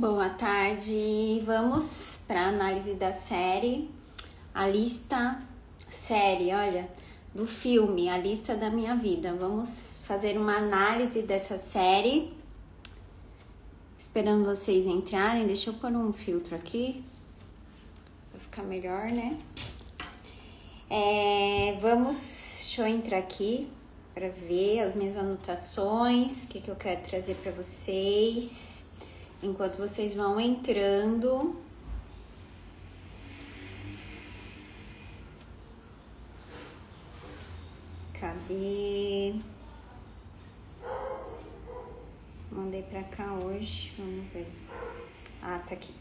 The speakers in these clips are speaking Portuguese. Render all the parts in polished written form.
Boa tarde, vamos para a análise da série, olha, do filme A Lista da Minha Vida. Vamos fazer uma análise dessa série, esperando vocês entrarem. Deixa eu pôr um filtro aqui, para ficar melhor, né? Deixa eu entrar aqui para ver as minhas anotações, o que eu quero trazer para vocês. Enquanto vocês vão entrando, cadê? Mandei pra cá hoje, vamos ver. Ah, tá aqui.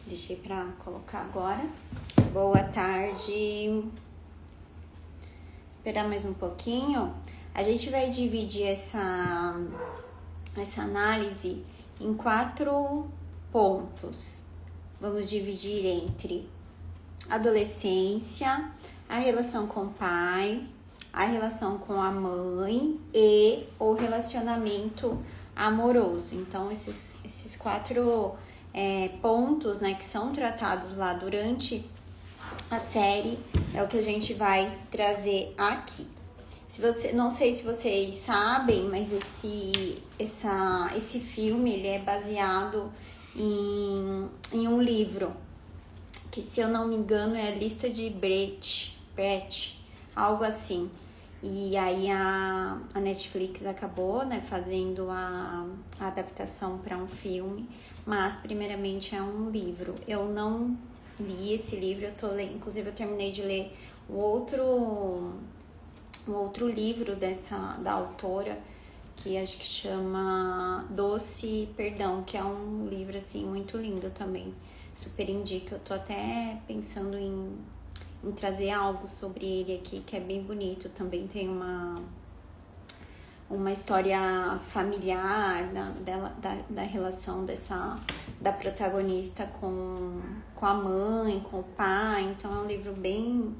Deixei pra colocar agora. Boa tarde. Esperar mais um pouquinho. A gente vai dividir essa análise em 4 pontos. Vamos dividir entre adolescência, a relação com o pai, a relação com a mãe e o relacionamento amoroso. Então, esses 4 pontos, né, que são tratados lá durante a série, é o que a gente vai trazer aqui. Não sei se vocês sabem, mas esse filme ele é baseado em um livro que, se eu não me engano, é a Lista de Brecht, algo assim. E aí a Netflix acabou, né, fazendo a adaptação para um filme, mas primeiramente é um livro. Eu não li esse livro, inclusive eu terminei de ler um outro livro da autora, que acho que chama Doce Perdão, que é um livro assim muito lindo também, super indico. Eu tô até pensando em trazer algo sobre ele aqui, que é bem bonito. Também tem uma história familiar da relação da protagonista com a mãe, com o pai. Então é um livro bem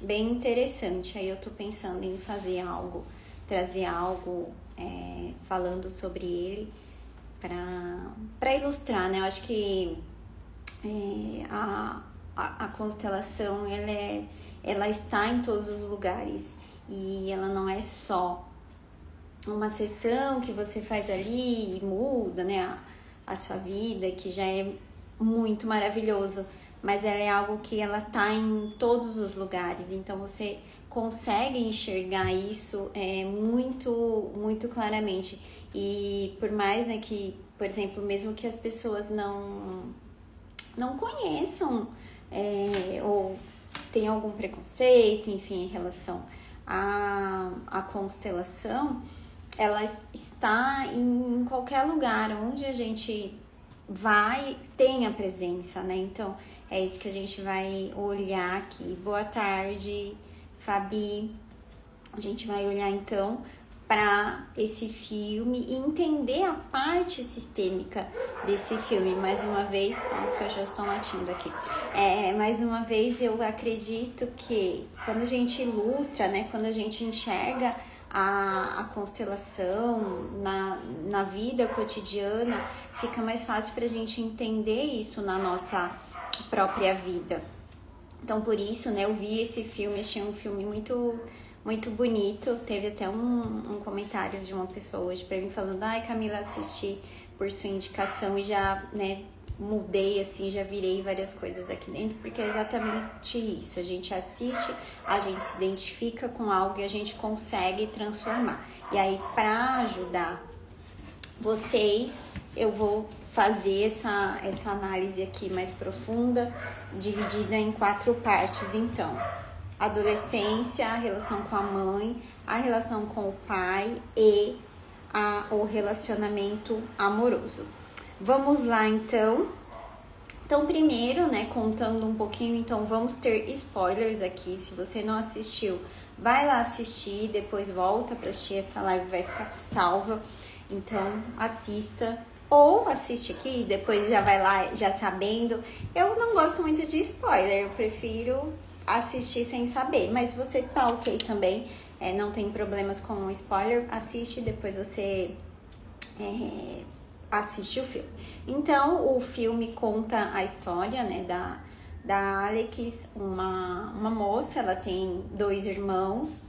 interessante. Aí eu tô pensando em trazer algo falando sobre ele para ilustrar, né? Eu acho que a constelação ela está em todos os lugares, e ela não é só uma sessão que você faz ali e muda, né, a sua vida, que já é muito maravilhoso, mas ela é algo que ela tá em todos os lugares. Então você consegue enxergar isso muito, muito claramente. E por mais, né, que, por exemplo, mesmo que as pessoas não conheçam ou tenham algum preconceito, enfim, em relação à constelação, ela está em qualquer lugar onde a gente vai, tem a presença, né? Então é isso que a gente vai olhar aqui. Boa tarde, Fabi. A gente vai olhar então para esse filme e entender a parte sistêmica desse filme. Mais uma vez, os cachorros estão latindo aqui. Mais uma vez, eu acredito que quando a gente ilustra, né, quando a gente enxerga a constelação na vida cotidiana, fica mais fácil para a gente entender isso na nossa própria vida. Então, por isso, né, eu vi esse filme, achei um filme muito, muito bonito. Teve até um comentário de uma pessoa hoje para mim falando: ai, Camila, assisti por sua indicação e já, né, mudei, assim, já virei várias coisas aqui dentro, porque é exatamente isso. A gente assiste, a gente se identifica com algo e a gente consegue transformar. E aí, para ajudar vocês, eu vou fazer essa análise aqui mais profunda, dividida em 4 partes. Então, adolescência, a relação com a mãe, a relação com o pai e o relacionamento amoroso. Vamos lá, então. Então, primeiro, né, contando um pouquinho, então vamos ter spoilers aqui. Se você não assistiu, vai lá assistir, depois volta para assistir, essa live vai ficar salva. Então, assista, ou assiste aqui e depois já vai lá já sabendo. Eu não gosto muito de spoiler, eu prefiro assistir sem saber, mas se você tá ok também, não tem problemas com spoiler, assiste, depois você assiste o filme. Então, o filme conta a história, né, da Alex, uma moça. Ela tem 2 irmãos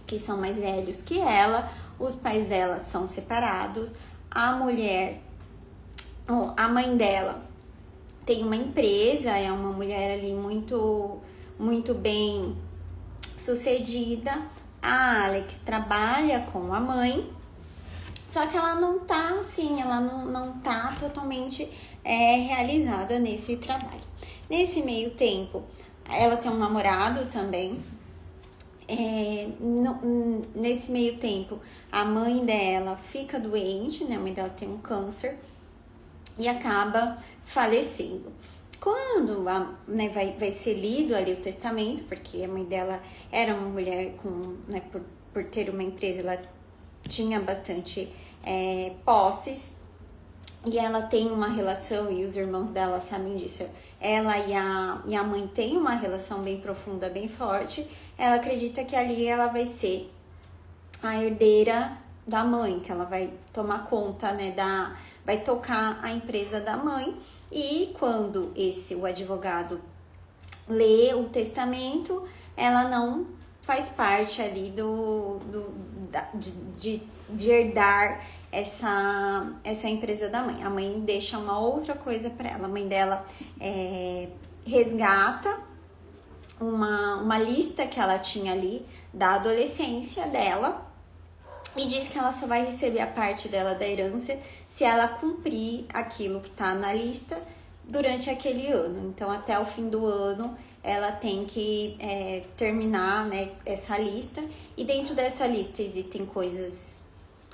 que são mais velhos que ela. Os pais dela são separados. A mãe dela tem uma empresa, é uma mulher ali muito, muito bem sucedida. A Alex trabalha com a mãe, só que ela não tá assim, ela não tá totalmente realizada nesse trabalho. Nesse meio tempo, ela tem um namorado também. Nesse meio tempo, a mãe dela fica doente, né? A mãe dela tem um câncer e acaba falecendo. Quando né, vai ser lido ali o testamento, porque a mãe dela era uma mulher com, né, por ter uma empresa, ela tinha bastante posses, e ela tem uma relação, e os irmãos dela sabem disso, ela e a mãe têm uma relação bem profunda, bem forte. Ela acredita que ali ela vai ser a herdeira da mãe, que ela vai tomar conta, né, vai tocar a empresa da mãe. E quando o advogado lê o testamento, ela não faz parte ali de herdar essa empresa da mãe. A mãe deixa uma outra coisa para ela. A mãe dela resgata uma lista que ela tinha ali da adolescência dela e diz que ela só vai receber a parte dela da herança se ela cumprir aquilo que está na lista durante aquele ano. Então, até o fim do ano, ela tem que terminar, né, essa lista. E dentro dessa lista existem coisas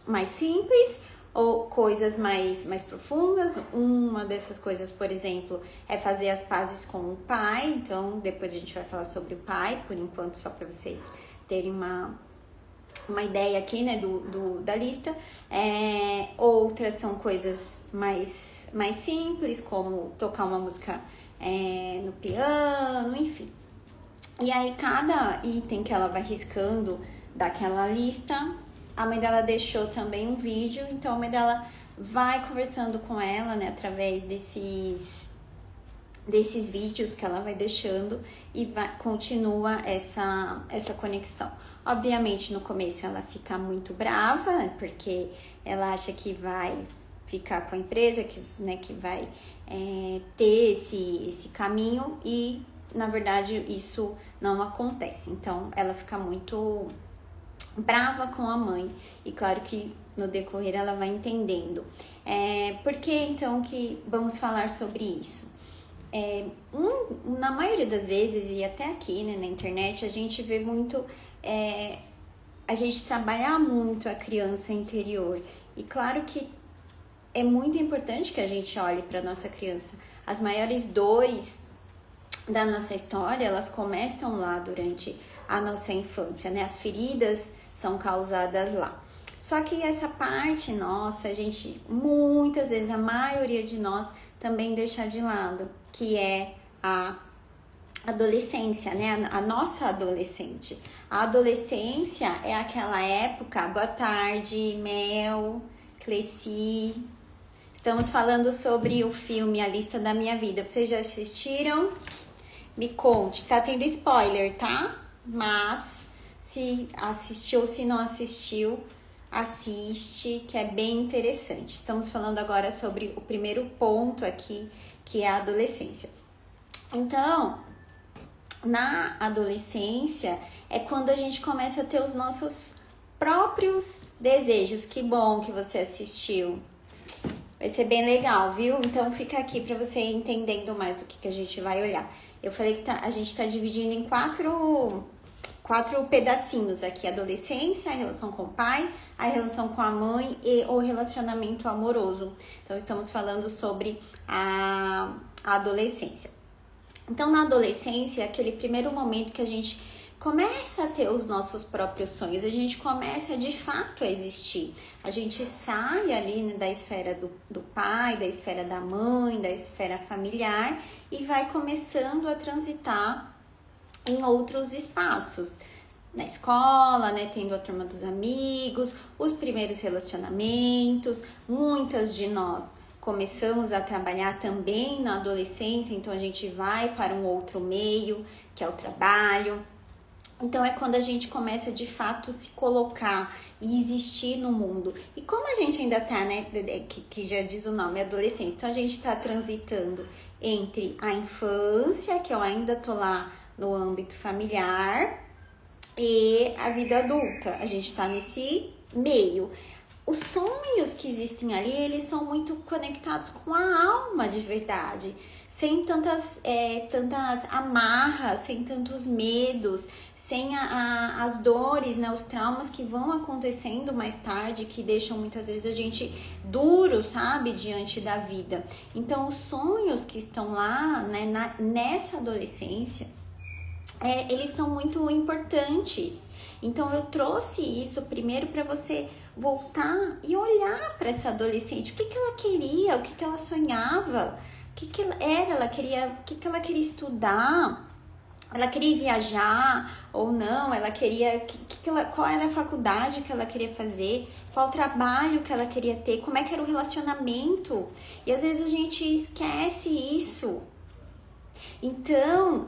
mais simples ou coisas mais profundas. Uma dessas coisas, por exemplo, é fazer as pazes com o pai. Então, depois a gente vai falar sobre o pai, por enquanto, só para vocês terem uma ideia aqui, né, da lista. Outras são coisas mais simples, como tocar uma música no piano, enfim. E aí, cada item que ela vai riscando daquela lista, a mãe dela deixou também um vídeo. Então, a mãe dela vai conversando com ela, né, através desses vídeos que ela vai deixando, e continua essa conexão. Obviamente, no começo ela fica muito brava, né, porque ela acha que vai ficar com a empresa, que vai ter esse caminho, e na verdade isso não acontece. Então, ela fica muito brava com a mãe, e claro que no decorrer ela vai entendendo. Por que então que vamos falar sobre isso? Na maioria das vezes, e até aqui, né, na internet, a gente vê muito, a gente trabalhar muito a criança interior. E claro que é muito importante que a gente olhe para nossa criança. As maiores dores da nossa história, elas começam lá durante a nossa infância, né? As feridas são causadas lá. Só que essa parte nossa, a gente, muitas vezes, a maioria de nós também deixa de lado, que é a adolescência, né? A nossa adolescente. A adolescência é aquela época. Boa tarde, Mel, Cleci. Estamos falando sobre o filme A Lista da Minha Vida. Vocês já assistiram? Me conte. Tá tendo spoiler, tá? Mas se assistiu ou se não assistiu, assiste, que é bem interessante. Estamos falando agora sobre o primeiro ponto aqui, que é a adolescência. Então, na adolescência é quando a gente começa a ter os nossos próprios desejos. Que bom que você assistiu. Vai ser bem legal, viu? Então fica aqui para você ir entendendo mais o que a gente vai olhar. Eu falei que a gente tá dividindo em quatro pedacinhos aqui: a adolescência, a relação com o pai, a relação com a mãe e o relacionamento amoroso. Então, estamos falando sobre a adolescência. Então, na adolescência, é aquele primeiro momento que a gente começa a ter os nossos próprios sonhos, a gente começa de fato a existir. A gente sai ali, né, da esfera do pai, da esfera da mãe, da esfera familiar, e vai começando a transitar em outros espaços. na escola, né, tendo a turma dos amigos, os primeiros relacionamentos. Muitas de nós começamos a trabalhar também na adolescência, então a gente vai para um outro meio, que é o trabalho. Então é quando a gente começa de fato se colocar e existir no mundo. E como a gente ainda tá, né, que já diz o nome, adolescência, então a gente tá transitando entre a infância, que eu ainda tô lá no âmbito familiar, e a vida adulta. A gente tá nesse meio. Os sonhos que existem ali, eles são muito conectados com a alma de verdade, sem tantas amarras, sem tantos medos, sem as dores, né, os traumas que vão acontecendo mais tarde, que deixam muitas vezes a gente duro, sabe, diante da vida. Então, os sonhos que estão lá, né, nessa adolescência, eles são muito importantes. Então, eu trouxe isso primeiro para você voltar e olhar para essa adolescente, o que ela queria, o que ela sonhava, o que ela era, ela queria, o que ela queria estudar, ela queria viajar ou não, ela queria, qual era a faculdade que ela queria fazer, qual o trabalho que ela queria ter, como é que era o relacionamento. E às vezes a gente esquece isso. Então,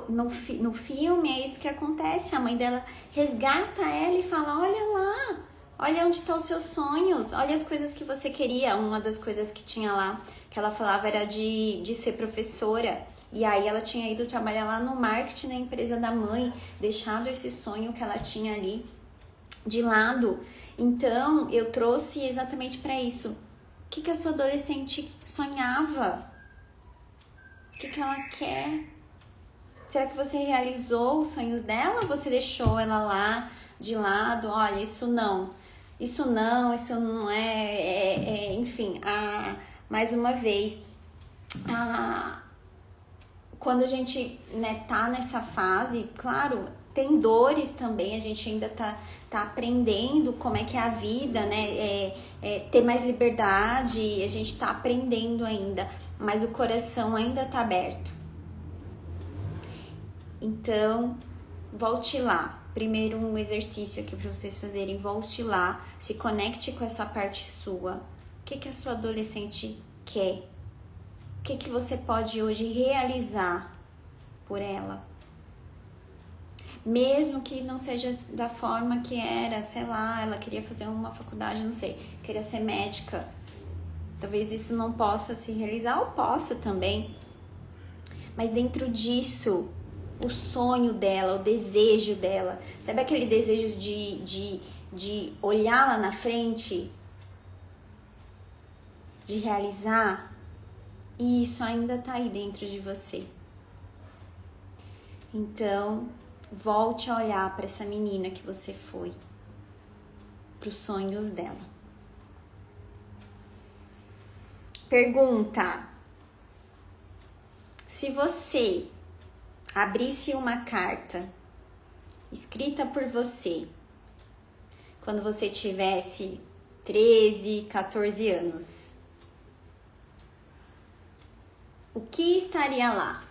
no filme é isso que acontece, a mãe dela resgata ela e fala, olha lá, olha onde estão os seus sonhos, olha as coisas que você queria. Uma das coisas que tinha lá, que ela falava, era de ser professora. E aí ela tinha ido trabalhar lá no marketing na empresa da mãe, deixado esse sonho que ela tinha ali de lado. Então, eu trouxe exatamente para isso. O que a sua adolescente sonhava? O que ela quer? Será que você realizou os sonhos dela ou você deixou ela lá de lado? Olha, isso não é, enfim, mais uma vez, quando a gente, né, tá nessa fase, claro, tem dores também, a gente ainda tá aprendendo como é que é a vida, né, ter mais liberdade, a gente tá aprendendo ainda, mas o coração ainda tá aberto. Então, volte lá. Primeiro um exercício aqui para vocês fazerem, volte lá, se conecte com essa parte sua. O que a sua adolescente quer? O que você pode hoje realizar por ela? Mesmo que não seja da forma que era, sei lá, ela queria fazer uma faculdade, não sei, queria ser médica. Talvez isso não possa se realizar, ou possa também. Mas dentro disso, o sonho dela, o desejo dela, sabe aquele desejo de olhar lá na frente, de realizar? E isso ainda tá aí dentro de você. Então, volte a olhar para essa menina que você foi, para os sonhos dela. Pergunta: se você abrisse uma carta escrita por você quando você tivesse 13, 14 anos, o que estaria lá?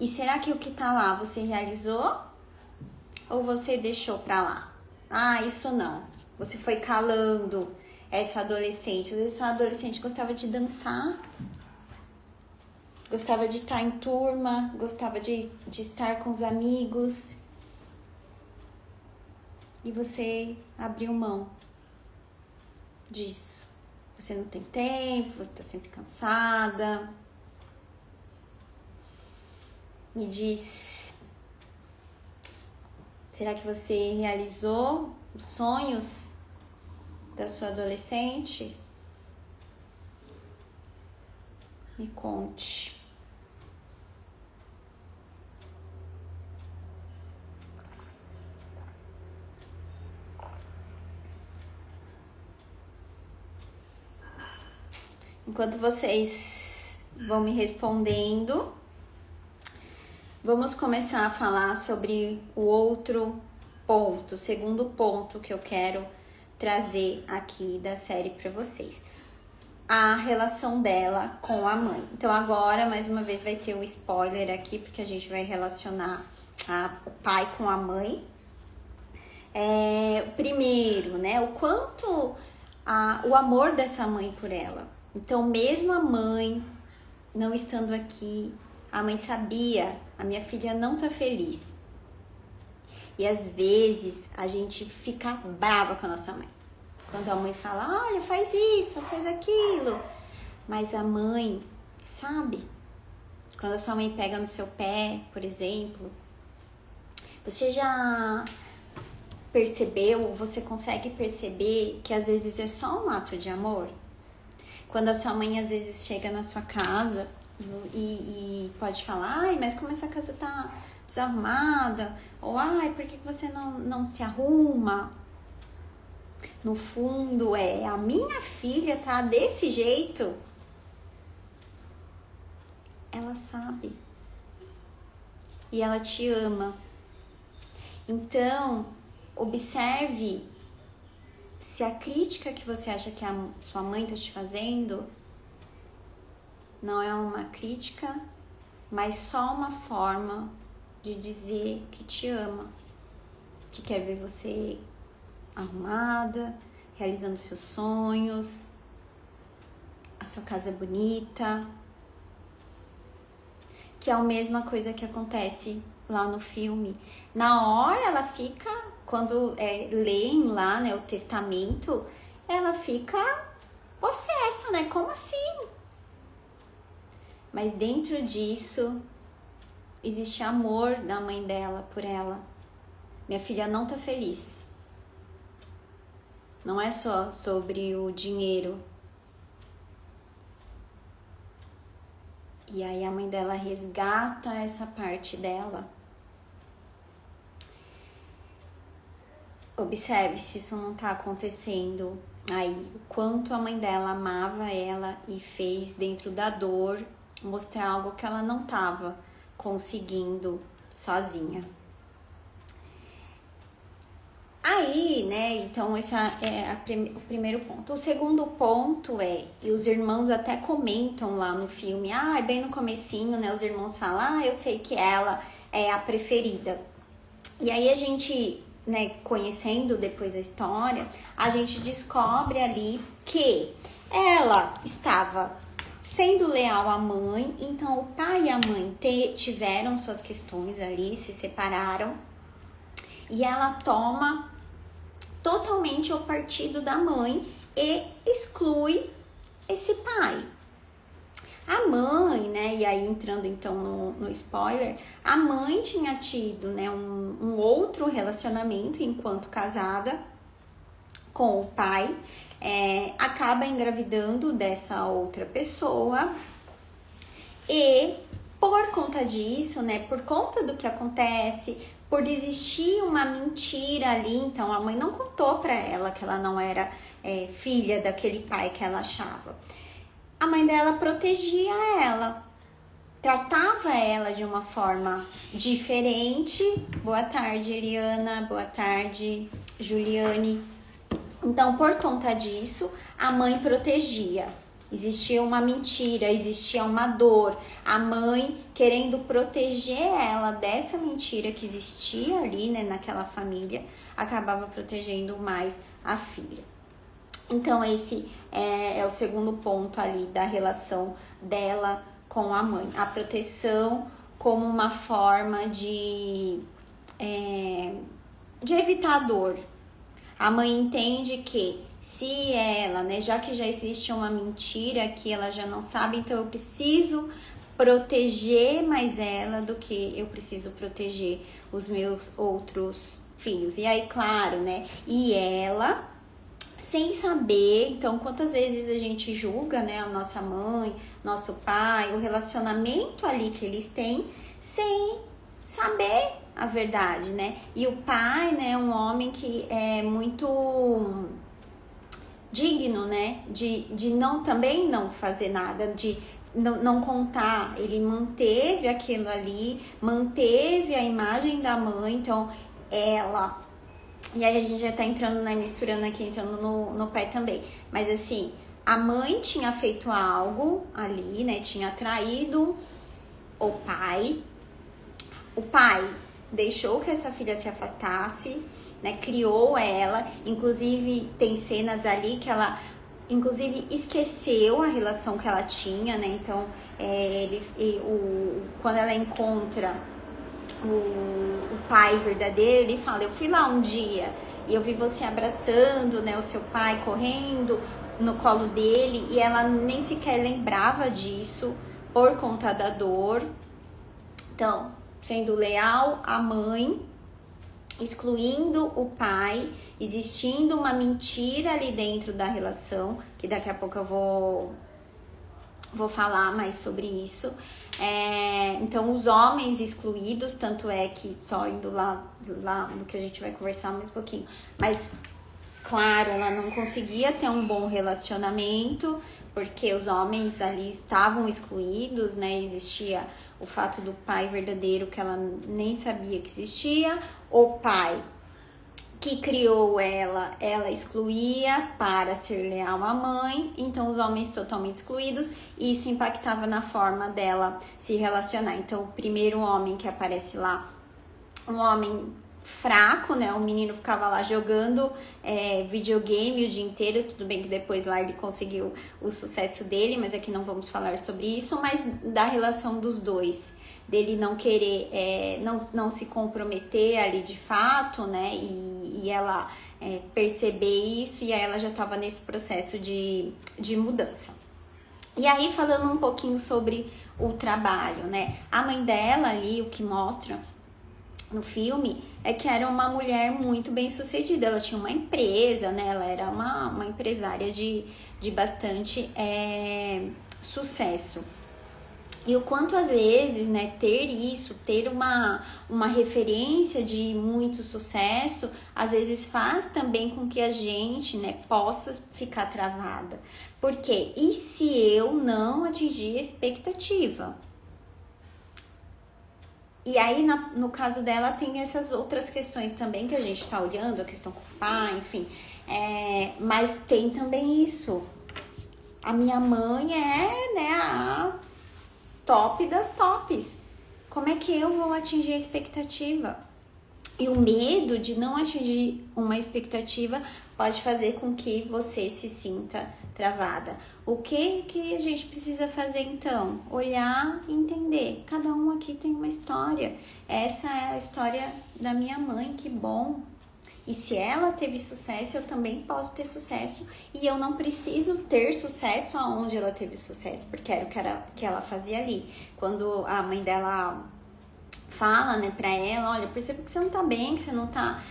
E será que o que tá lá você realizou? Ou você deixou pra lá? Ah, isso não. Você foi calando essa adolescente. Às vezes essa adolescente gostava de dançar, gostava de estar em turma, gostava de estar com os amigos. E você abriu mão disso. Você não tem tempo, você tá sempre cansada. Me diz, será que você realizou os sonhos da sua adolescente? Me conte. Enquanto vocês vão me respondendo, vamos começar a falar sobre o outro ponto, o segundo ponto que eu quero trazer aqui da série para vocês. a relação dela com a mãe. Então agora, mais uma vez, vai ter um spoiler aqui, porque a gente vai relacionar o pai com a mãe. Primeiro, né, o quanto o amor dessa mãe por ela. Então, mesmo a mãe não estando aqui, a mãe sabia, a minha filha não tá feliz. E às vezes a gente fica brava com a nossa mãe. Quando a mãe fala, olha, faz isso, faz aquilo. Mas a mãe sabe. Quando a sua mãe pega no seu pé, por exemplo, você já percebeu, você consegue perceber que às vezes é só um ato de amor? Quando a sua mãe às vezes chega na sua casa e pode falar, ai, mas como essa casa tá desarrumada, ou ai, por que você não se arruma? No fundo a minha filha tá desse jeito. Ela sabe. E ela te ama. Então, observe se a crítica que você acha que a sua mãe tá te fazendo não é uma crítica, mas só uma forma de dizer que te ama, que quer ver você arrumada, realizando seus sonhos, a sua casa bonita, que é a mesma coisa que acontece lá no filme. Na hora ela fica, quando leem lá, né, o testamento, ela fica possessa, né? Como assim? Mas dentro disso existe amor da mãe dela por ela. Minha filha não tá feliz. Não é só sobre o dinheiro. E aí a mãe dela resgata essa parte dela. Observe se isso não tá acontecendo aí. O quanto a mãe dela amava ela e fez dentro da dor mostrar algo que ela não tava conseguindo sozinha. Aí, né, então esse é o primeiro ponto. O segundo ponto e os irmãos até comentam lá no filme, bem no comecinho, né, os irmãos falam, eu sei que ela é a preferida. E aí a gente, né, conhecendo depois a história, a gente descobre ali que ela estava sendo leal à mãe, então o pai e a mãe tiveram suas questões ali, se separaram, e ela toma totalmente o partido da mãe e exclui esse pai. A mãe, né, e aí entrando então no spoiler, a mãe tinha tido, né, um outro relacionamento enquanto casada com o pai, acaba engravidando dessa outra pessoa e por conta disso, né, por conta do que acontece, por existir uma mentira ali, então a mãe não contou pra ela que ela não era filha daquele pai que ela achava. A mãe dela protegia ela, tratava ela de uma forma diferente. Boa tarde, Eliana. Boa tarde, Juliane. Então, por conta disso, a mãe protegia. Existia uma mentira, existia uma dor. A mãe, querendo proteger ela dessa mentira que existia ali, né, naquela família, acabava protegendo mais a filha. Então, esse é o segundo ponto ali da relação dela com a mãe. A proteção como uma forma de evitar a dor. A mãe entende que se ela, né, já que já existe uma mentira que ela já não sabe, então eu preciso proteger mais ela do que eu preciso proteger os meus outros filhos. E aí, claro, né, e ela, sem saber, então quantas vezes a gente julga, né, a nossa mãe, nosso pai, o relacionamento ali que eles têm, sem saber a verdade, né? E o pai, né, é um homem que é muito digno, né, de também não fazer nada, de não contar. Ele manteve aquilo ali, manteve a imagem da mãe, então ela... E aí a gente já tá entrando, né, misturando aqui, entrando no pai também. Mas assim, a mãe tinha feito algo ali, né? Tinha traído o pai. O pai deixou que essa filha se afastasse, né? Criou ela. Inclusive, tem cenas ali que ela, inclusive, esqueceu a relação que ela tinha, né? Então, quando ela encontra o pai verdadeiro, ele fala: eu fui lá um dia e eu vi você abraçando, né, o seu pai, correndo no colo dele, e ela nem sequer lembrava disso por conta da dor. Então, sendo leal à mãe, excluindo o pai, existindo uma mentira ali dentro da relação, que daqui a pouco eu vou falar mais sobre isso. Então, os homens excluídos, tanto é que, só indo lá no que a gente vai conversar mais um pouquinho, mas, claro, ela não conseguia ter um bom relacionamento, porque os homens ali estavam excluídos, né? Existia o fato do pai verdadeiro que ela nem sabia que existia, o pai que criou ela excluía para ser leal à mãe, então os homens totalmente excluídos, e isso impactava na forma dela se relacionar. Então, o primeiro homem que aparece lá, um homem fraco, né? O menino ficava lá jogando videogame o dia inteiro. Tudo bem que depois lá ele conseguiu o sucesso dele, mas aqui não vamos falar sobre isso, mas da relação dos dois, dele não querer, não se comprometer ali de fato, né? E ela perceber isso, e aí ela já estava nesse processo de mudança. E aí, falando um pouquinho sobre o trabalho, né? A mãe dela ali, o que mostra no filme, é que era uma mulher muito bem sucedida. Ela tinha uma empresa, né? Ela era uma empresária de bastante sucesso. E o quanto às vezes, né, ter uma referência de muito sucesso, às vezes faz também com que a gente, né, possa ficar travada. Por quê? E se eu não atingir a expectativa? E aí, no caso dela, tem essas outras questões também que a gente tá olhando, a questão com o pai, enfim. Mas tem também isso. A minha mãe né, a top das tops. Como é que eu vou atingir a expectativa? E o medo de não atingir uma expectativa pode fazer com que você se sinta travada. O que a gente precisa fazer então? Olhar e entender. Cada um aqui tem uma história. Essa é a história da minha mãe, que bom. E se ela teve sucesso, eu também posso ter sucesso. E eu não preciso ter sucesso aonde ela teve sucesso, porque era o que ela fazia ali. Quando a mãe dela fala, né, pra ela: olha, percebo que você não tá bem, que você não tá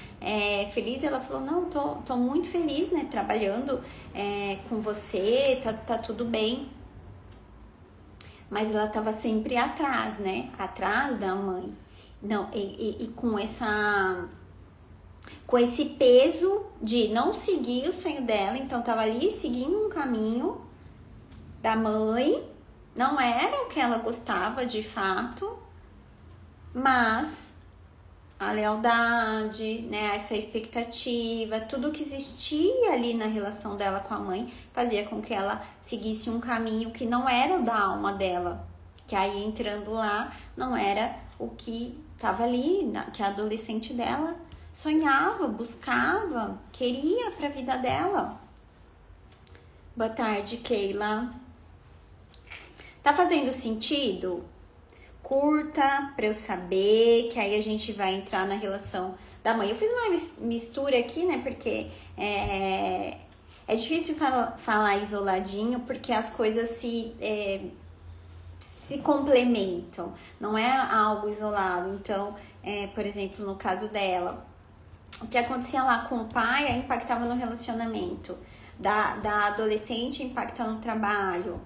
feliz. Ela falou: não, tô muito feliz, né, trabalhando com você, tá tudo bem. Mas ela tava sempre atrás, né, atrás da mãe. Não, e com esse peso de não seguir o sonho dela. Então tava ali seguindo um caminho da mãe, não era o que ela gostava de fato, mas a lealdade, né, essa expectativa, tudo que existia ali na relação dela com a mãe fazia com que ela seguisse um caminho que não era o da alma dela, que aí, entrando lá, não era o que estava ali, que a adolescente dela sonhava, buscava, queria para a vida dela. Boa tarde, Keila. Tá fazendo sentido? Curta para eu saber, que aí a gente vai entrar na relação da mãe. Eu fiz uma mistura aqui, né, porque é difícil falar isoladinho, porque as coisas se complementam, não é algo isolado. Então, por exemplo, no caso dela, o que acontecia lá com o pai impactava no relacionamento da adolescente, impacta no trabalho.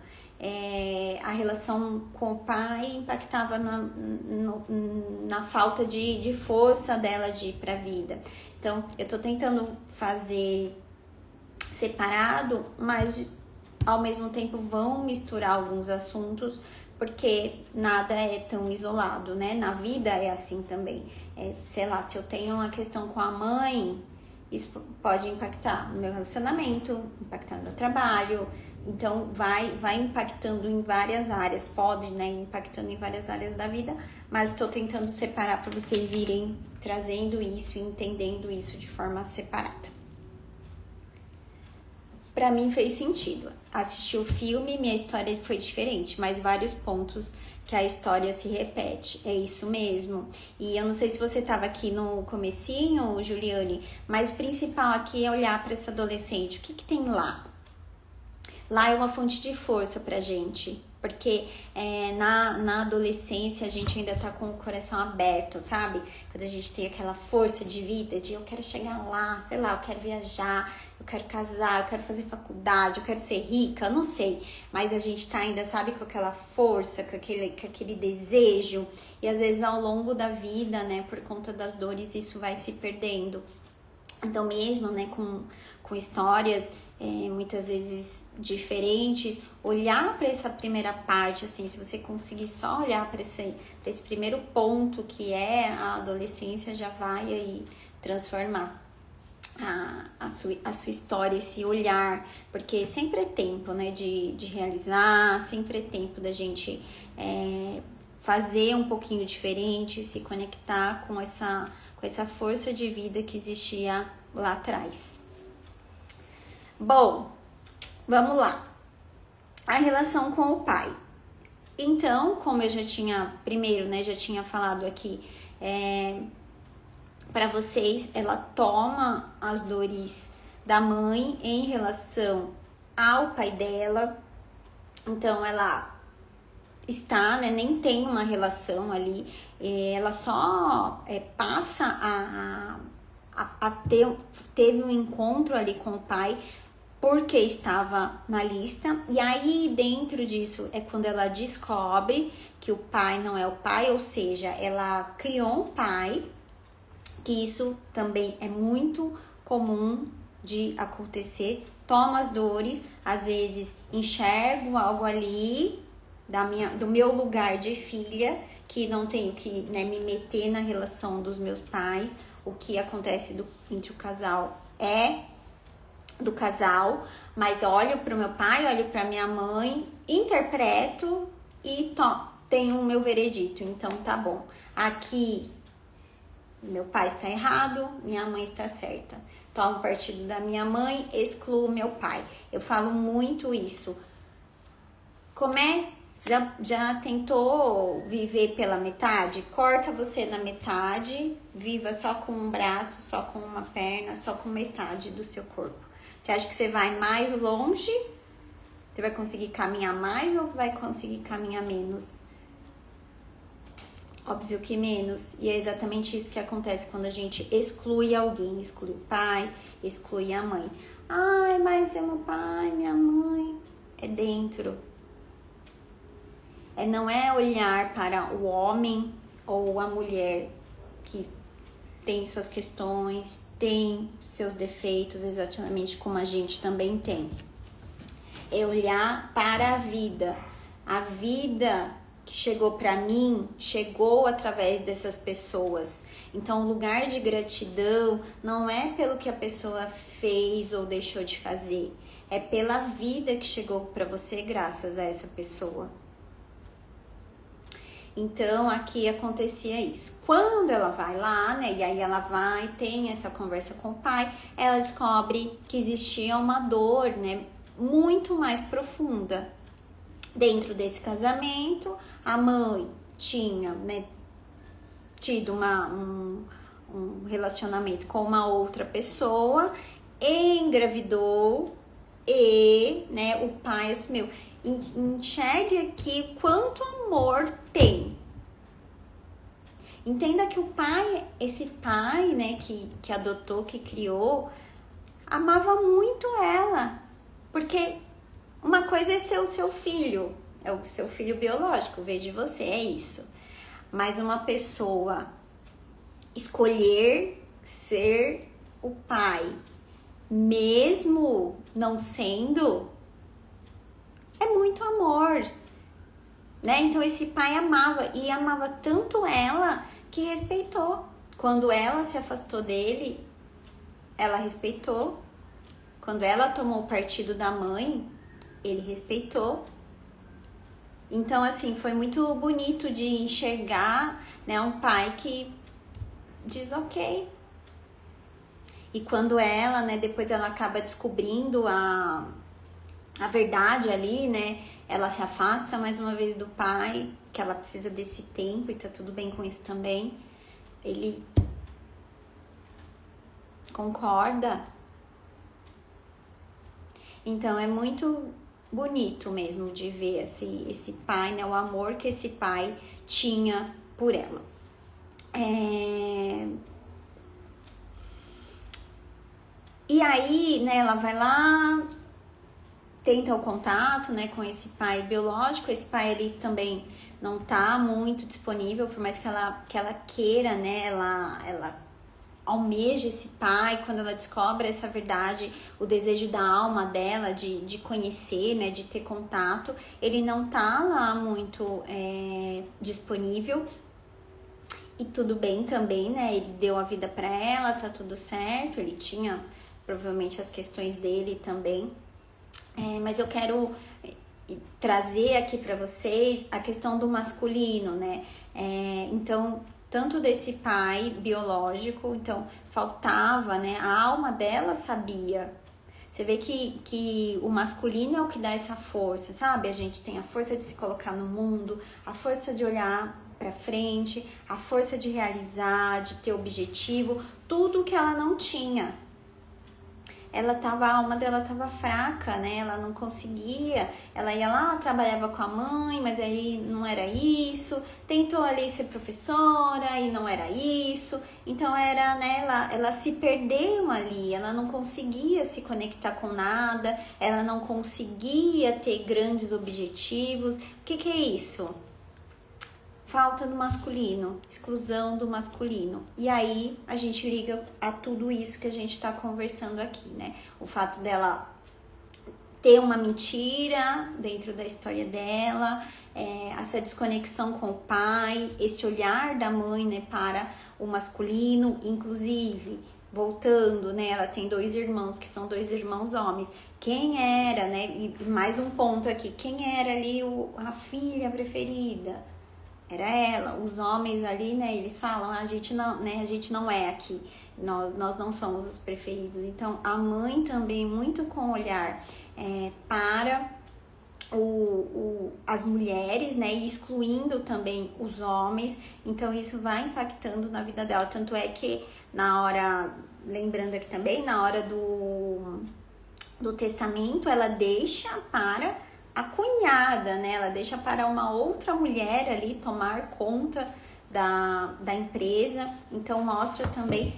A relação com o pai impactava na falta de força dela de ir pra vida. Então, eu tô tentando fazer separado, mas ao mesmo tempo vão misturar alguns assuntos, porque nada é tão isolado, né? Na vida é assim também. Sei lá, se eu tenho uma questão com a mãe, isso pode impactar no meu relacionamento, impactar no meu trabalho, Então, vai impactando em várias áreas, pode, né, impactando em várias áreas da vida, mas estou tentando separar para vocês irem trazendo isso e entendendo isso de forma separada. Para mim fez sentido. Assisti o filme, minha história foi diferente, mas vários pontos que a história se repete. É isso mesmo. E eu não sei se você estava aqui no comecinho, Juliane, mas o principal aqui é olhar para essa adolescente. O que tem lá? Lá é uma fonte de força pra gente, porque na adolescência a gente ainda tá com o coração aberto, sabe? Quando a gente tem aquela força de vida, de eu quero chegar lá, sei lá, eu quero viajar, eu quero casar, eu quero fazer faculdade, eu quero ser rica, eu não sei. Mas a gente tá ainda, sabe, com aquela força, com aquele desejo. E às vezes ao longo da vida, né, por conta das dores, isso vai se perdendo. Então mesmo, né, com histórias muitas vezes diferentes, olhar para essa primeira parte, assim, se você conseguir só olhar para esse primeiro ponto que é a adolescência, já vai aí transformar a sua história, esse olhar, porque sempre é tempo, né, de realizar, sempre é tempo da gente fazer um pouquinho diferente, se conectar com essa força de vida que existia lá atrás. Bom, vamos lá. A relação com o pai. Então, como eu já tinha falado aqui para vocês, ela toma as dores da mãe em relação ao pai dela. Então, ela está, né, nem tem uma relação ali, ela só passa teve um encontro ali com o pai porque estava na lista, e aí dentro disso é quando ela descobre que o pai não é o pai, ou seja, ela criou um pai, que isso também é muito comum de acontecer, toma as dores, às vezes enxergo algo ali do meu lugar de filha, que não tenho que, né, me meter na relação dos meus pais, o que acontece entre o casal é do casal, mas olho para o meu pai, olho para minha mãe, interpreto e tenho o meu veredito. Então tá bom, aqui meu pai está errado, minha mãe está certa. Tomo partido da minha mãe, excluo meu pai. Eu falo muito isso. Já tentou viver pela metade? Corta você na metade, viva só com um braço, só com uma perna, só com metade do seu corpo. Você acha que você vai mais longe? Você vai conseguir caminhar mais ou vai conseguir caminhar menos? Óbvio que menos. E é exatamente isso que acontece quando a gente exclui alguém. Exclui o pai, exclui a mãe. Ai, mas é meu pai, minha mãe. É dentro. Não é olhar para o homem ou a mulher que tem suas questões, tem seus defeitos, exatamente como a gente também tem. É olhar para a vida. A vida que chegou para mim, chegou através dessas pessoas. Então, o lugar de gratidão não é pelo que a pessoa fez ou deixou de fazer. É pela vida que chegou para você graças a essa pessoa. Então, aqui acontecia isso. Quando ela vai lá, né, e aí ela vai, tem essa conversa com o pai, ela descobre que existia uma dor, né, muito mais profunda. Dentro desse casamento, a mãe tinha, né, tido um relacionamento com uma outra pessoa, engravidou e, né, o pai assumiu. Enxergue aqui quanto amor tem. Entenda que o pai, esse pai, né, que adotou, que criou, amava muito ela. Porque uma coisa é ser o seu filho, é o seu filho biológico, veio de você, é isso. Mas uma pessoa escolher ser o pai, mesmo não sendo, é muito amor, né? Então esse pai amava, e amava tanto ela que respeitou. Quando ela se afastou dele, ela respeitou. Quando ela tomou o partido da mãe, ele respeitou. Então, assim, foi muito bonito de enxergar, né, um pai que diz ok. E quando ela, né, depois ela acaba descobrindo a verdade ali, né, ela se afasta mais uma vez do pai, que ela precisa desse tempo e tá tudo bem com isso também. Ele concorda. Então é muito bonito mesmo de ver esse pai, né, o amor que esse pai tinha por ela. E aí, né, ela vai lá, tenta o contato, né, com esse pai biológico. Esse pai, ele também não tá muito disponível, por mais que ela queira, né, ela almeja esse pai. Quando ela descobre essa verdade, o desejo da alma dela de conhecer, né, de ter contato, ele não tá lá muito disponível. E tudo bem também, né, ele deu a vida pra ela, tá tudo certo. Ele tinha provavelmente as questões dele também. Mas eu quero trazer aqui para vocês a questão do masculino, né? Então, tanto desse pai biológico, então faltava, né? A alma dela sabia. Você vê que o masculino é o que dá essa força, sabe? A gente tem a força de se colocar no mundo, a força de olhar para frente, a força de realizar, de ter objetivo, tudo que ela não tinha. A alma dela tava fraca, né? Ela não conseguia. Ela ia lá, trabalhava com a mãe, mas aí não era isso. Tentou ali ser professora e não era isso. Então era, né? Ela se perdeu ali. Ela não conseguia se conectar com nada. Ela não conseguia ter grandes objetivos. O que é isso? Falta do masculino, exclusão do masculino. E aí a gente liga a tudo isso que a gente tá conversando aqui, né? O fato dela ter uma mentira dentro da história dela, essa desconexão com o pai, esse olhar da mãe, né, para o masculino. Inclusive, voltando, né, ela tem 2 irmãos, que são 2 irmãos homens. Quem era, né, e mais um ponto aqui, quem era ali a filha preferida? Era ela. Os homens ali, né, eles falam, a gente não é aqui, nós não somos os preferidos. Então a mãe também muito com olhar para as mulheres, né, e excluindo também os homens. Então isso vai impactando na vida dela, tanto é que na hora, lembrando aqui também, na hora do testamento, ela deixa para a cunhada, né? Ela deixa para uma outra mulher ali tomar conta da empresa. Então mostra também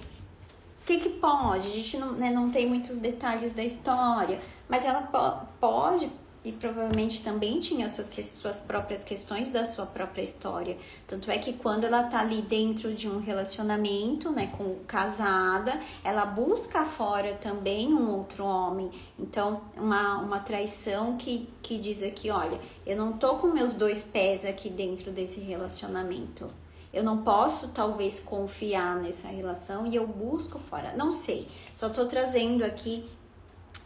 o que pode. A gente não tem muitos detalhes da história, mas ela pode, e provavelmente também tinha suas próprias questões da sua própria história. Tanto é que quando ela tá ali dentro de um relacionamento, né, casada, ela busca fora também um outro homem. Então, uma traição que diz aqui, olha, eu não tô com meus 2 pés aqui dentro desse relacionamento. Eu não posso, talvez, confiar nessa relação e eu busco fora. Não sei, só tô trazendo aqui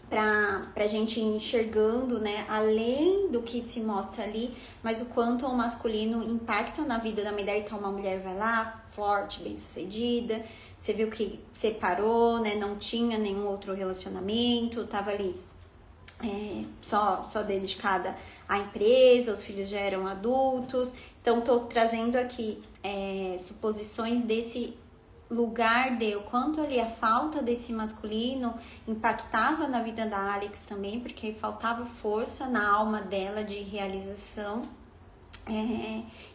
pra gente ir enxergando, né, além do que se mostra ali, mas o quanto o masculino impacta na vida da mulher. Então uma mulher vai lá, forte, bem-sucedida, você viu que separou, né, não tinha nenhum outro relacionamento, tava ali só dedicada à empresa, os filhos já eram adultos. Então tô trazendo aqui suposições desse lugar de o quanto ali a falta desse masculino impactava na vida da Alex também, porque faltava força na alma dela de realização,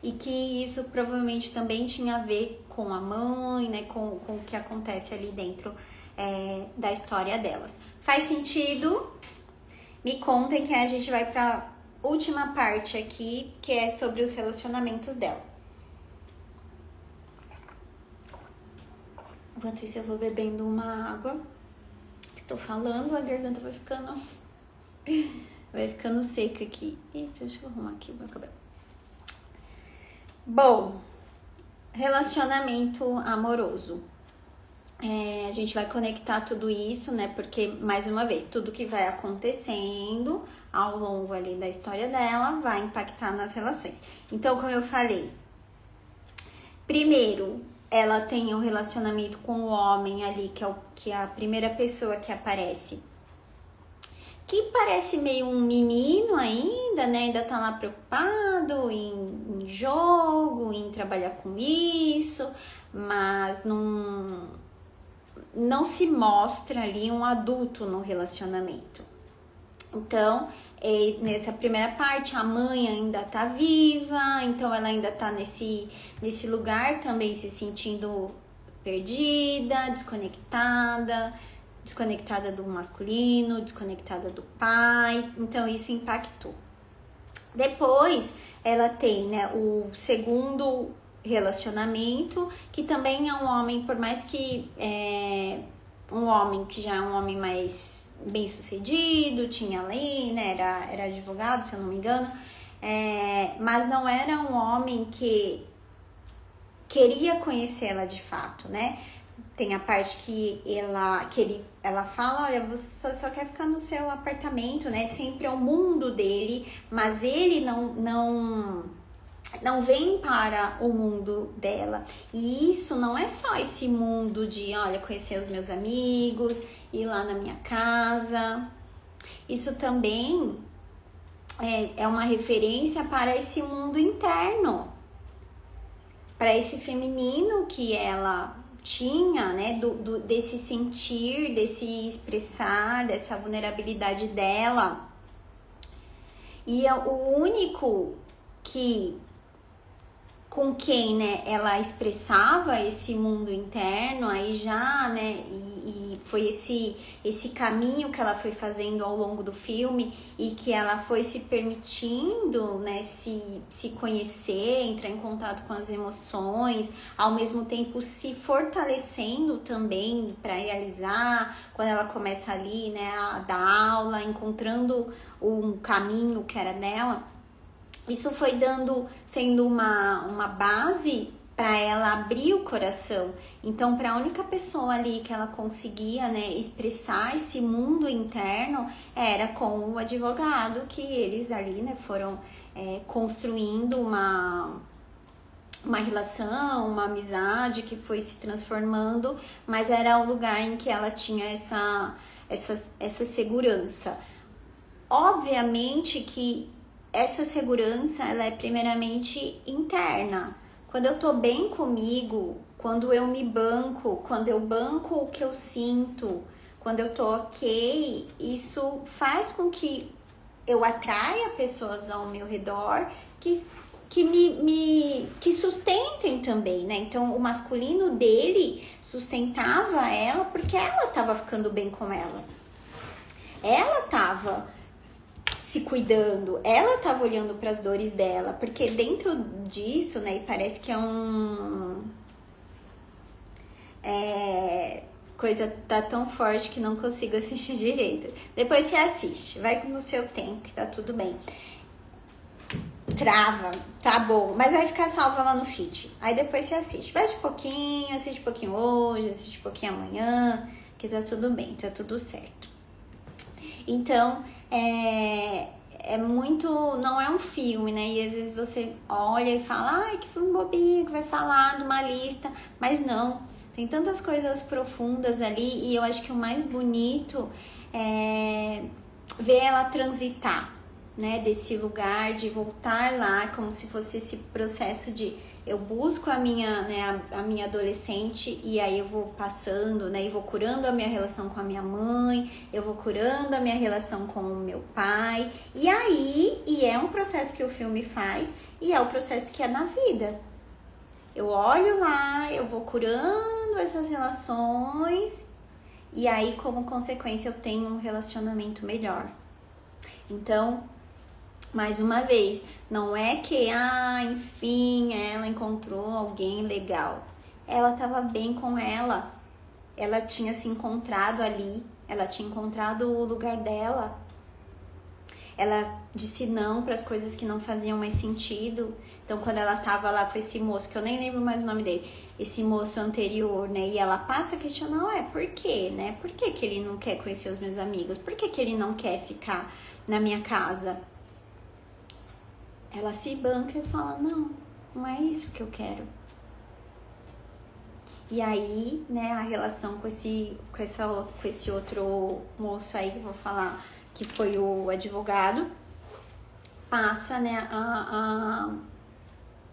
e que isso provavelmente também tinha a ver com a mãe, né, com o que acontece ali dentro da história delas. Faz sentido? Me contem que a gente vai para última parte aqui, que é sobre os relacionamentos dela. Enquanto isso eu vou bebendo uma água. Estou falando, a garganta vai ficando seca aqui. Eita, deixa eu arrumar aqui o meu cabelo. Bom, relacionamento amoroso. a gente vai conectar tudo isso, né? Porque, mais uma vez, tudo que vai acontecendo ao longo ali da história dela vai impactar nas relações. Então, como eu falei, primeiro, ela tem um relacionamento com o homem ali, que é a primeira pessoa que aparece, que parece meio um menino ainda, né? Ainda tá lá preocupado em jogo, em trabalhar com isso, mas não se mostra ali um adulto no relacionamento. Então, nessa primeira parte, a mãe ainda tá viva, então ela ainda tá nesse lugar também se sentindo perdida, desconectada do masculino, desconectada do pai, então isso impactou. Depois, ela tem, né, o segundo relacionamento, que também é um homem, por mais que um homem que já é um homem mais bem sucedido, tinha lei, né, era advogado, se eu não me engano, mas não era um homem que queria conhecê-la de fato, né? Tem a parte que ela fala, olha, você só quer ficar no seu apartamento, né? Sempre é o mundo dele, mas ele não vem para o mundo dela. E isso não é só esse mundo de, olha, conhecer os meus amigos, ir lá na minha casa. Isso também é uma referência para esse mundo interno, para esse feminino que ela tinha, né, desse sentir, desse expressar, dessa vulnerabilidade dela. E o único com quem, né, ela expressava esse mundo interno, aí já, né, e foi esse caminho que ela foi fazendo ao longo do filme e que ela foi se permitindo, né, se conhecer, entrar em contato com as emoções, ao mesmo tempo se fortalecendo também para realizar, quando ela começa ali, né, a dar aula, encontrando um caminho que era dela. Isso foi sendo uma base para ela abrir o coração. Então, para a única pessoa ali que ela conseguia, né, expressar esse mundo interno era com o advogado, que eles ali, né, foram construindo uma relação, uma amizade que foi se transformando, mas era o lugar em que ela tinha essa segurança. Obviamente que essa segurança, ela é primeiramente interna. Quando eu tô bem comigo, quando eu me banco, quando eu banco o que eu sinto, quando eu tô ok, isso faz com que eu atraia pessoas ao meu redor que me sustentem também, né? Então, o masculino dele sustentava ela porque ela tava ficando bem com ela. Ela tava se cuidando, ela tava olhando para as dores dela, porque dentro disso, né, e parece que coisa tá tão forte que não consigo assistir direito. Depois você assiste, vai no seu tempo, que tá tudo bem. Trava, tá bom, mas vai ficar salva lá no feed. Aí depois você assiste, vai de pouquinho, assiste um pouquinho hoje, assiste um pouquinho amanhã, que tá tudo bem, tá tudo certo. Então, muito, não é um filme, né? E às vezes você olha e fala, ai, que filme bobinho, que vai falar de uma lista, mas não, tem tantas coisas profundas ali, e eu acho que o mais bonito é ver ela transitar, né? Desse lugar de voltar lá, como se fosse esse processo de eu busco a minha adolescente e aí eu vou passando, né? E vou curando a minha relação com a minha mãe, eu vou curando a minha relação com o meu pai. E é um processo que o filme faz e é o processo que é na vida. Eu olho lá, eu vou curando essas relações e aí, como consequência, eu tenho um relacionamento melhor. Então, mais uma vez, não é que, enfim, ela encontrou alguém legal. Ela estava bem com ela. Ela tinha se encontrado ali. Ela tinha encontrado o lugar dela. Ela disse não para as coisas que não faziam mais sentido. Então, quando ela tava lá com esse moço, que eu nem lembro mais o nome dele, esse moço anterior, né? E ela passa a questionar, por quê, né? Por que que ele não quer conhecer os meus amigos? Por que que ele não quer ficar na minha casa? Ela se banca e fala, não é isso que eu quero. E aí, né, a relação com esse outro moço aí, que eu vou falar, que foi o advogado, passa, né, a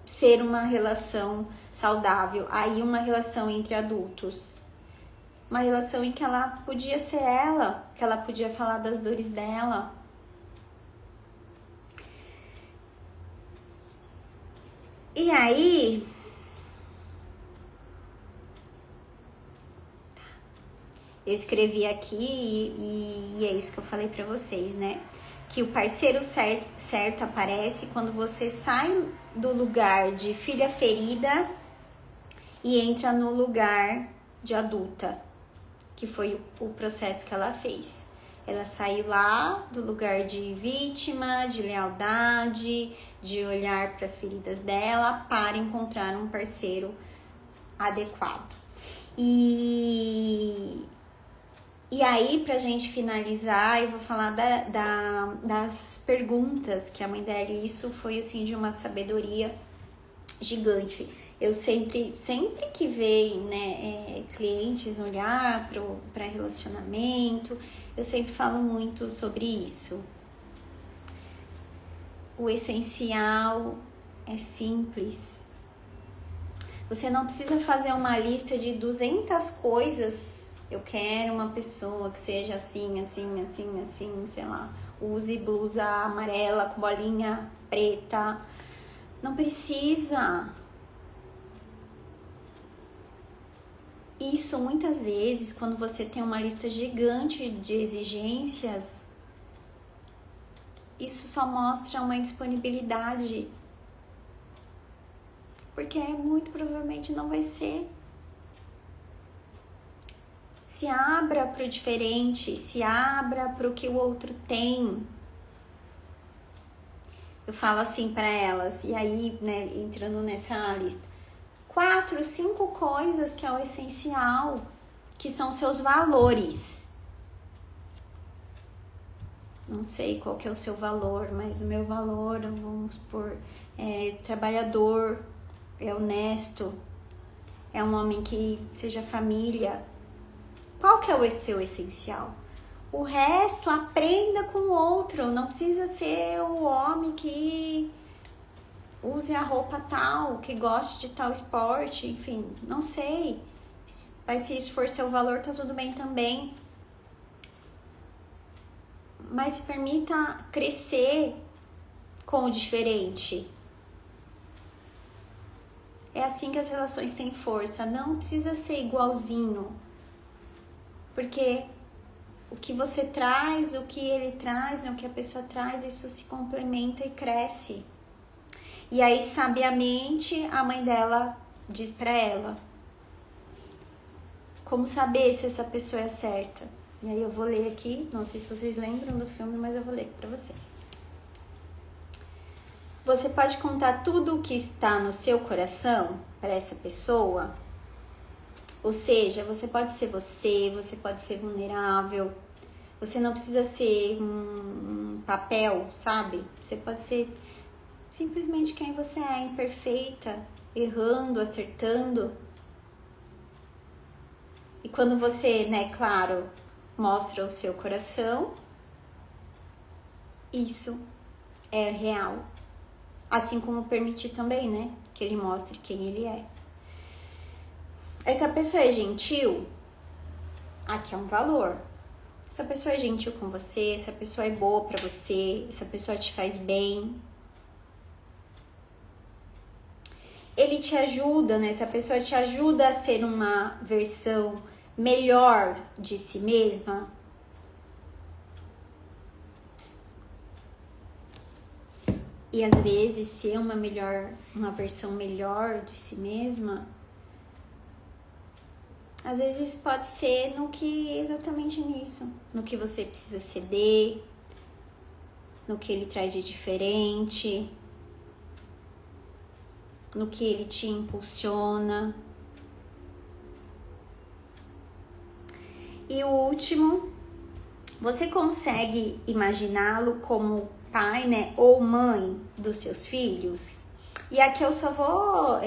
ser uma relação saudável. Aí uma relação entre adultos. Uma relação em que ela podia ser ela, que ela podia falar das dores dela. E aí, eu escrevi aqui e é isso que eu falei pra vocês, né? Que o parceiro certo aparece quando você sai do lugar de filha ferida e entra no lugar de adulta, que foi o processo que ela fez. Ela saiu lá do lugar de vítima, de lealdade, de olhar para as feridas dela para encontrar um parceiro adequado. E aí, pra gente finalizar, eu vou falar das perguntas que a mãe dela, e isso foi assim de uma sabedoria gigante. Eu sempre que vem, né, clientes olhar para relacionamento, eu sempre falo muito sobre isso. O essencial é simples. Você não precisa fazer uma lista de 200 coisas. Eu quero uma pessoa que seja assim, sei lá. Use blusa amarela com bolinha preta. Não precisa. Isso, muitas vezes, quando você tem uma lista gigante de exigências, isso só mostra uma indisponibilidade. Porque muito provavelmente não vai ser. Se abra para o diferente, se abra para o que o outro tem. Eu falo assim para elas, e aí, né, entrando nessa lista, 4, 5 coisas que é o essencial, que são seus valores. Não sei qual que é o seu valor, mas o meu valor, vamos supor, é trabalhador, é honesto, é um homem que seja família. Qual que é o seu essencial? O resto, aprenda com o outro. Não precisa ser o homem que use a roupa tal, que goste de tal esporte, enfim, não sei. Mas se isso for seu valor, tá tudo bem também. Mas se permita crescer com o diferente. É assim que as relações têm força. Não precisa ser igualzinho. Porque o que você traz, o que ele traz, né, o que a pessoa traz, isso se complementa e cresce. E aí, sabiamente, a mãe dela diz pra ela: como saber se essa pessoa é certa? E aí eu vou ler aqui, não sei se vocês lembram do filme, mas eu vou ler pra vocês. Você pode contar tudo o que está no seu coração para essa pessoa? Ou seja, você pode ser você pode ser vulnerável. Você não precisa ser um papel, sabe? Você pode ser simplesmente quem você é, imperfeita, errando, acertando. E quando você, né, claro, mostra o seu coração, isso é real. Assim como permitir também, né, que ele mostre quem ele é. Essa pessoa é gentil? Aqui é um valor. Essa pessoa é gentil com você, essa pessoa é boa pra você, essa pessoa te faz bem. Ele te ajuda, né? Essa pessoa te ajuda a ser uma versão melhor de si mesma. E às vezes ser uma versão melhor de si mesma, às vezes pode ser exatamente nisso, no que você precisa ceder, no que ele traz de diferente, no que ele te impulsiona. E o último, você consegue imaginá-lo como pai, né, ou mãe dos seus filhos? E aqui eu só vou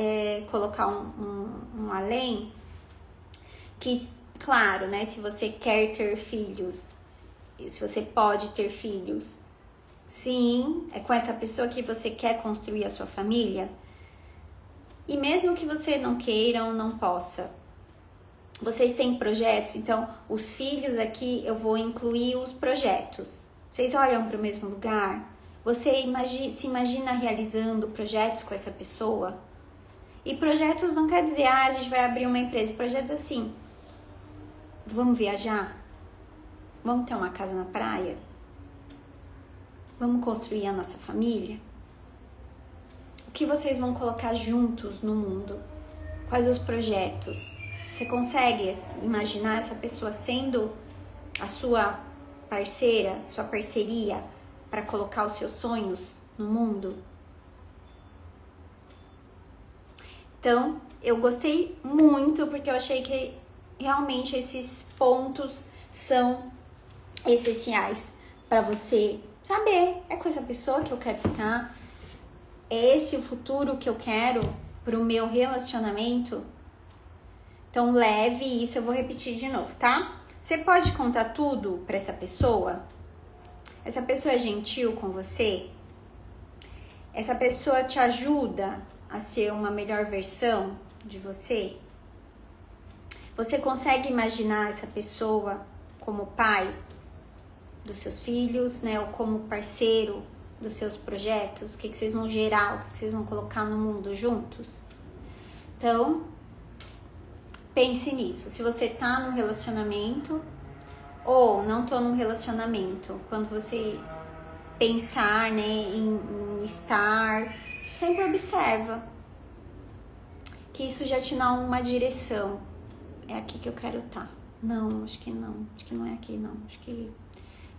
colocar um além, que, claro, né, se você quer ter filhos, se você pode ter filhos, sim, é com essa pessoa que você quer construir a sua família. E mesmo que você não queira ou não possa, vocês têm projetos, então os filhos aqui eu vou incluir os projetos. Vocês olham para o mesmo lugar? Você se imagina realizando projetos com essa pessoa? E projetos não quer dizer, a gente vai abrir uma empresa. Projetos assim, vamos viajar? Vamos ter uma casa na praia? Vamos construir a nossa família? O que vocês vão colocar juntos no mundo? Quais os projetos? Você consegue imaginar essa pessoa sendo a sua parceira, sua parceria para colocar os seus sonhos no mundo? Então, eu gostei muito porque eu achei que realmente esses pontos são essenciais para você saber, é com essa pessoa que eu quero ficar? É esse o futuro que eu quero para o meu relacionamento? Então, leve isso, eu vou repetir de novo, tá? Você pode contar tudo para essa pessoa? Essa pessoa é gentil com você? Essa pessoa te ajuda a ser uma melhor versão de você? Você consegue imaginar essa pessoa como pai dos seus filhos, né? Ou como parceiro dos seus projetos? O que vocês vão gerar, o que vocês vão colocar no mundo juntos? Então, pense nisso. Se você tá num relacionamento ou não tô num relacionamento, quando você pensar, né, em estar, sempre observa que isso já te dá uma direção. É aqui que eu quero estar. Não, acho que não. Acho que não é aqui, não. Acho que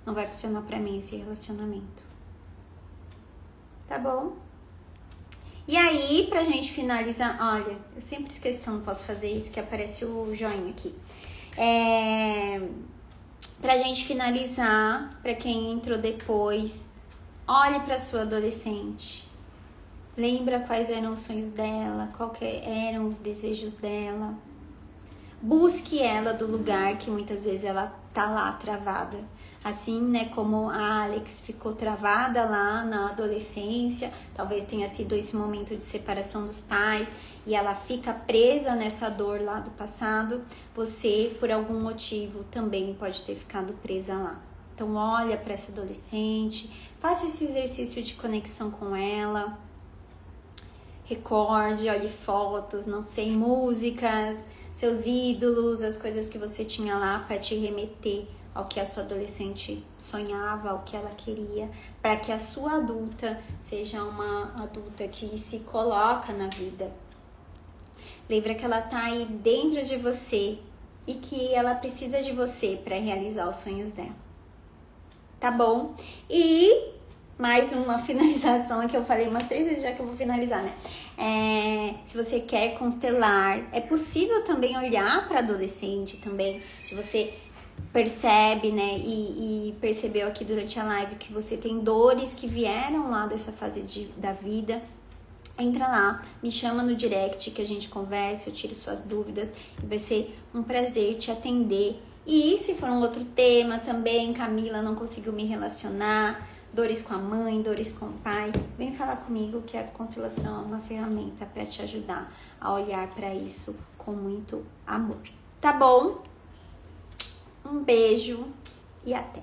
não vai funcionar pra mim esse relacionamento. Tá bom? E aí, pra gente finalizar, olha, eu sempre esqueço que eu não posso fazer isso, que aparece o joinha aqui. Pra gente finalizar, pra quem entrou depois, olhe pra sua adolescente. Lembra quais eram os sonhos dela, quais eram os desejos dela. Busque ela do lugar que muitas vezes ela tá lá travada. Assim, né, como a Alex ficou travada lá na adolescência, talvez tenha sido esse momento de separação dos pais e ela fica presa nessa dor lá do passado, você, por algum motivo, também pode ter ficado presa lá. Então, olha para essa adolescente, faça esse exercício de conexão com ela, recorde, olhe fotos, não sei, músicas, seus ídolos, as coisas que você tinha lá para te remeter ao que a sua adolescente sonhava, ao que ela queria, para que a sua adulta seja uma adulta que se coloca na vida. Lembra que ela tá aí dentro de você e que ela precisa de você para realizar os sonhos dela. Tá bom? E mais uma finalização aqui, eu falei umas 3 vezes já que eu vou finalizar, né? Se você quer constelar, é possível também olhar para adolescente também, se você percebe, né, e percebeu aqui durante a live que você tem dores que vieram lá dessa fase da vida, entra lá, me chama no direct que a gente conversa, eu tiro suas dúvidas e vai ser um prazer te atender. E se for um outro tema também, Camila, não conseguiu me relacionar, dores com a mãe, dores com o pai, vem falar comigo que a constelação é uma ferramenta para te ajudar a olhar para isso com muito amor. Tá bom? Um beijo e até!